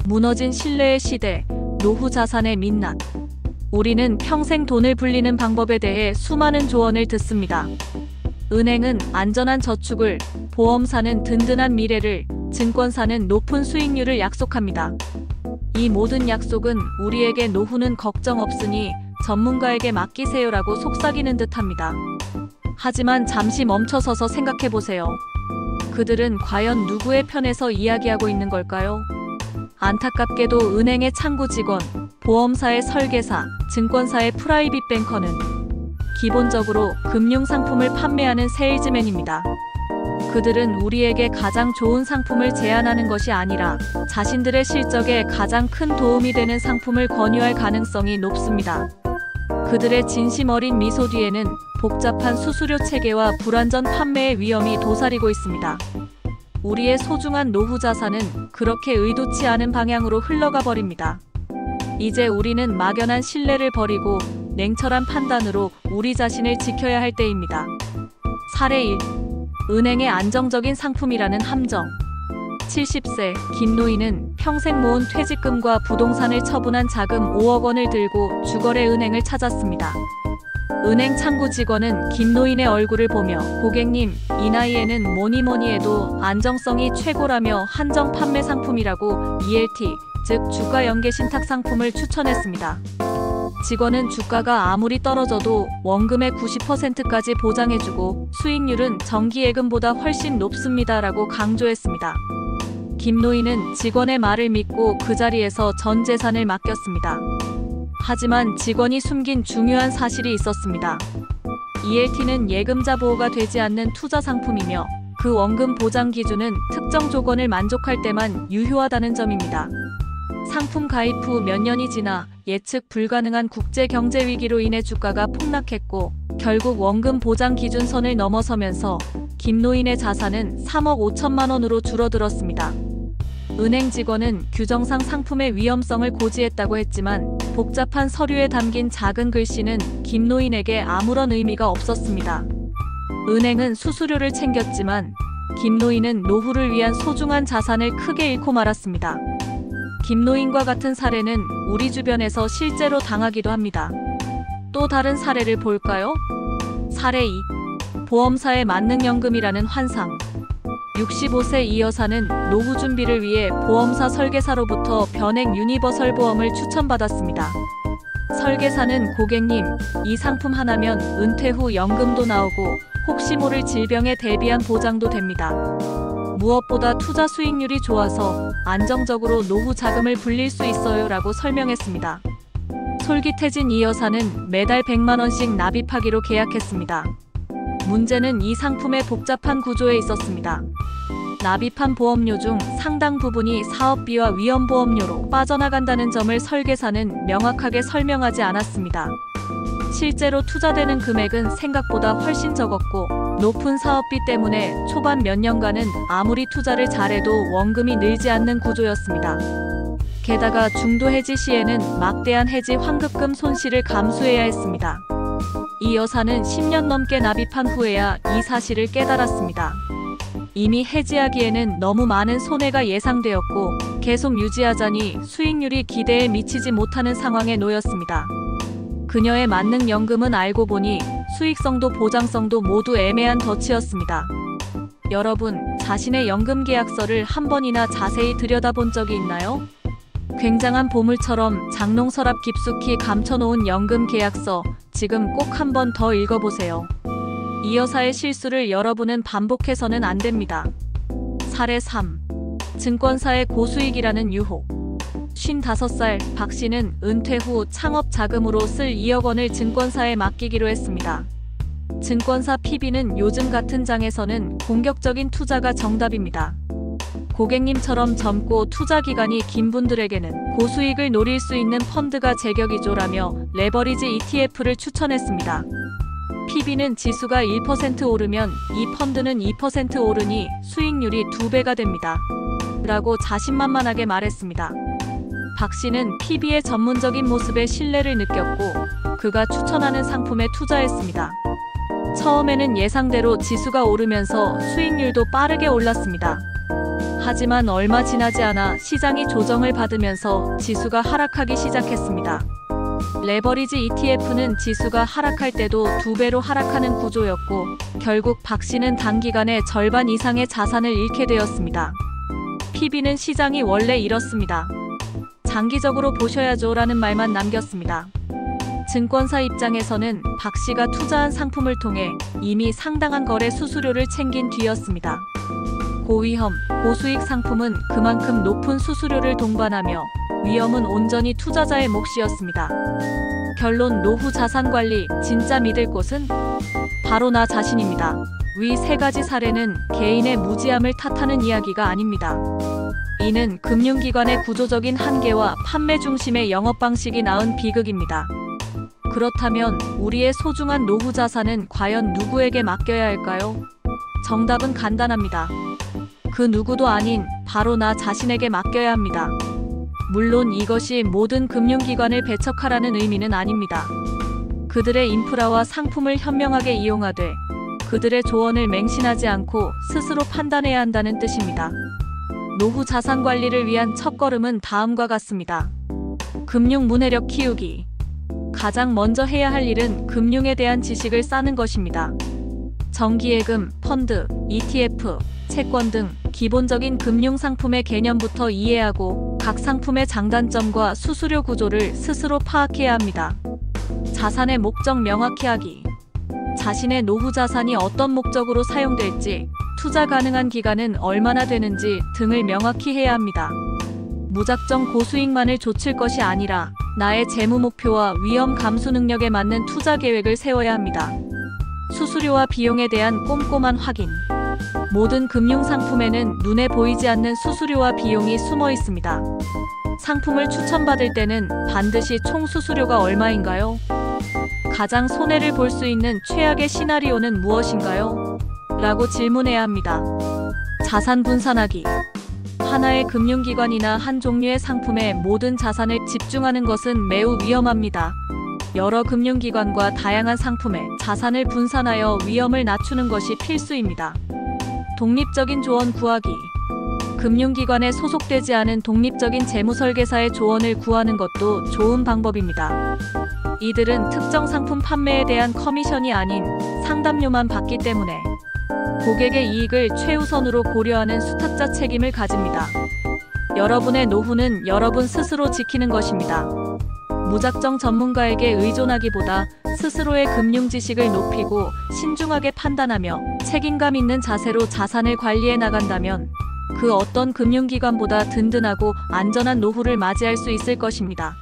무너진 신뢰의 시대, 노후 자산의 민낯. 우리는 평생 돈을 불리는 방법에 대해 수많은 조언을 듣습니다. 은행은 안전한 저축을, 보험사는 든든한 미래를, 증권사는 높은 수익률을 약속합니다. 이 모든 약속은 우리에게 노후는 걱정 없으니 전문가에게 맡기세요라고 속삭이는 듯합니다. 하지만 잠시 멈춰서서 생각해보세요. 그들은 과연 누구의 편에서 이야기하고 있는 걸까요? 안타깝게도 은행의 창구 직원, 보험사의 설계사, 증권사의 프라이빗 뱅커는 기본적으로 금융상품을 판매하는 세일즈맨입니다. 그들은 우리에게 가장 좋은 상품을 제안하는 것이 아니라 자신들의 실적에 가장 큰 도움이 되는 상품을 권유할 가능성이 높습니다. 그들의 진심 어린 미소 뒤에는 복잡한 수수료 체계와 불완전 판매의 위험이 도사리고 있습니다. 우리의 소중한 노후 자산은 그렇게 의도치 않은 방향으로 흘러가 버립니다. 이제 우리는 막연한 신뢰를 버리고 냉철한 판단으로 우리 자신을 지켜야 할 때입니다. 사례 1. 은행의 안정적인 상품이라는 함정. 70세 김노인은 평생 모은 퇴직금과 부동산을 처분한 자금 5억 원을 들고 주거래 은행을 찾았습니다. 은행 창구 직원은 김노인의 얼굴을 보며 고객님, 이 나이에는 뭐니 해도 안정성이 최고라며 한정 판매 상품이라고 ELT, 즉 주가 연계 신탁 상품을 추천했습니다. 직원은 주가가 아무리 떨어져도 원금의 90%까지 보장해주고 수익률은 정기예금보다 훨씬 높습니다라고 강조했습니다. 김노인은 직원의 말을 믿고 그 자리에서 전 재산을 맡겼습니다. 하지만 직원이 숨긴 중요한 사실이 있었습니다. ELT는 예금자 보호가 되지 않는 투자 상품이며 그 원금 보장 기준은 특정 조건을 만족할 때만 유효하다는 점입니다. 상품 가입 후 몇 년이 지나 예측 불가능한 국제 경제 위기로 인해 주가가 폭락했고 결국 원금 보장 기준선을 넘어서면서 김노인의 자산은 3억 5천만 원으로 줄어들었습니다. 은행 직원은 규정상 상품의 위험성을 고지했다고 했지만 복잡한 서류에 담긴 작은 글씨는 김노인에게 아무런 의미가 없었습니다. 은행은 수수료를 챙겼지만 김노인은 노후를 위한 소중한 자산을 크게 잃고 말았습니다. 김노인과 같은 사례는 우리 주변에서 실제로 당하기도 합니다. 또 다른 사례를 볼까요? 사례 2. 보험사의 만능연금이라는 환상. 65세 이 여사는 노후 준비를 위해 보험사 설계사로부터 변액 유니버설 보험을 추천받았습니다. 설계사는 고객님, 이 상품 하나면 은퇴 후 연금도 나오고 혹시 모를 질병에 대비한 보장도 됩니다. 무엇보다 투자 수익률이 좋아서 안정적으로 노후 자금을 불릴 수 있어요 라고 설명했습니다. 솔깃해진 이 여사는 매달 100만 원씩 납입하기로 계약했습니다. 문제는 이 상품의 복잡한 구조에 있었습니다. 납입한 보험료 중 상당 부분이 사업비와 위험보험료로 빠져나간다는 점을 설계사는 명확하게 설명하지 않았습니다. 실제로 투자되는 금액은 생각보다 훨씬 적었고 높은 사업비 때문에 초반 몇 년간은 아무리 투자를 잘해도 원금이 늘지 않는 구조였습니다. 게다가 중도 해지 시에는 막대한 해지 환급금 손실을 감수해야 했습니다. 이 여사는 10년 넘게 납입한 후에야 이 사실을 깨달았습니다. 이미 해지하기에는 너무 많은 손해가 예상되었고 계속 유지하자니 수익률이 기대에 미치지 못하는 상황에 놓였습니다. 그녀의 만능연금은 알고 보니 수익성도 보장성도 모두 애매한 덫이었습니다. 여러분, 자신의 연금 계약서를 한 번이나 자세히 들여다본 적이 있나요? 굉장한 보물처럼 장롱 서랍 깊숙이 감춰놓은 연금 계약서, 지금 꼭 한 번 더 읽어보세요. 이 여사의 실수를 여러분은 반복해서는 안 됩니다. 사례 3. 증권사의 고수익이라는 유혹. 55살 박 씨는 은퇴 후 창업 자금으로 쓸 2억 원을 증권사에 맡기기로 했습니다. 증권사 PB는 요즘 같은 장에서는 공격적인 투자가 정답입니다. 고객님처럼 젊고 투자 기간이 긴 분들에게는 고수익을 노릴 수 있는 펀드가 제격이죠라며 레버리지 ETF를 추천했습니다. PB는 지수가 1% 오르면 이 펀드는 2% 오르니 수익률이 2배가 됩니다. 라고 자신만만하게 말했습니다. 박 씨는 PB의 전문적인 모습에 신뢰를 느꼈고 그가 추천하는 상품에 투자했습니다. 처음에는 예상대로 지수가 오르면서 수익률도 빠르게 올랐습니다. 하지만 얼마 지나지 않아 시장이 조정을 받으면서 지수가 하락하기 시작했습니다. 레버리지 ETF는 지수가 하락할 때도 2배로 하락하는 구조였고 결국 박 씨는 단기간에 절반 이상의 자산을 잃게 되었습니다. PB는 시장이 원래 이렇습니다. 장기적으로 보셔야죠 라는 말만 남겼습니다. 증권사 입장에서는 박 씨가 투자한 상품을 통해 이미 상당한 거래 수수료를 챙긴 뒤였습니다. 고위험, 고수익 상품은 그만큼 높은 수수료를 동반하며 위험은 온전히 투자자의 몫이었습니다. 결론 노후 자산 관리 진짜 믿을 곳은 바로 나 자신입니다. 위 3가지 사례는 개인의 무지함을 탓하는 이야기가 아닙니다. 이는 금융기관의 구조적인 한계와 판매 중심의 영업 방식이 낳은 비극입니다. 그렇다면 우리의 소중한 노후 자산은 과연 누구에게 맡겨야 할까요? 정답은 간단합니다. 그 누구도 아닌 바로 나 자신에게 맡겨야 합니다. 물론 이것이 모든 금융기관을 배척하라는 의미는 아닙니다. 그들의 인프라와 상품을 현명하게 이용하되 그들의 조언을 맹신하지 않고 스스로 판단해야 한다는 뜻입니다. 노후 자산 관리를 위한 첫걸음은 다음과 같습니다. 금융 문해력 키우기. 가장 먼저 해야 할 일은 금융에 대한 지식을 쌓는 것입니다. 정기예금, 펀드, ETF, 채권 등 기본적인 금융상품의 개념부터 이해하고 각 상품의 장단점과 수수료 구조를 스스로 파악해야 합니다. 자산의 목적 명확히 하기. 자신의 노후 자산이 어떤 목적으로 사용될지, 투자 가능한 기간은 얼마나 되는지 등을 명확히 해야 합니다. 무작정 고수익만을 좇을 것이 아니라 나의 재무 목표와 위험 감수 능력에 맞는 투자 계획을 세워야 합니다. 수수료와 비용에 대한 꼼꼼한 확인. 모든 금융상품에는 눈에 보이지 않는 수수료와 비용이 숨어 있습니다. 상품을 추천받을 때는 반드시 총 수수료가 얼마인가요? 가장 손해를 볼 수 있는 최악의 시나리오는 무엇인가요? 라고 질문해야 합니다. 자산 분산하기. 하나의 금융기관이나 한 종류의 상품에 모든 자산을 집중하는 것은 매우 위험합니다. 여러 금융기관과 다양한 상품에 자산을 분산하여 위험을 낮추는 것이 필수입니다. 독립적인 조언 구하기. 금융기관에 소속되지 않은 독립적인 재무설계사의 조언을 구하는 것도 좋은 방법입니다. 이들은 특정 상품 판매에 대한 커미션이 아닌 상담료만 받기 때문에 고객의 이익을 최우선으로 고려하는 수탁자 책임을 가집니다. 여러분의 노후는 여러분 스스로 지키는 것입니다. 무작정 전문가에게 의존하기보다 스스로의 금융 지식을 높이고 신중하게 판단하며 책임감 있는 자세로 자산을 관리해 나간다면 그 어떤 금융기관보다 든든하고 안전한 노후를 맞이할 수 있을 것입니다.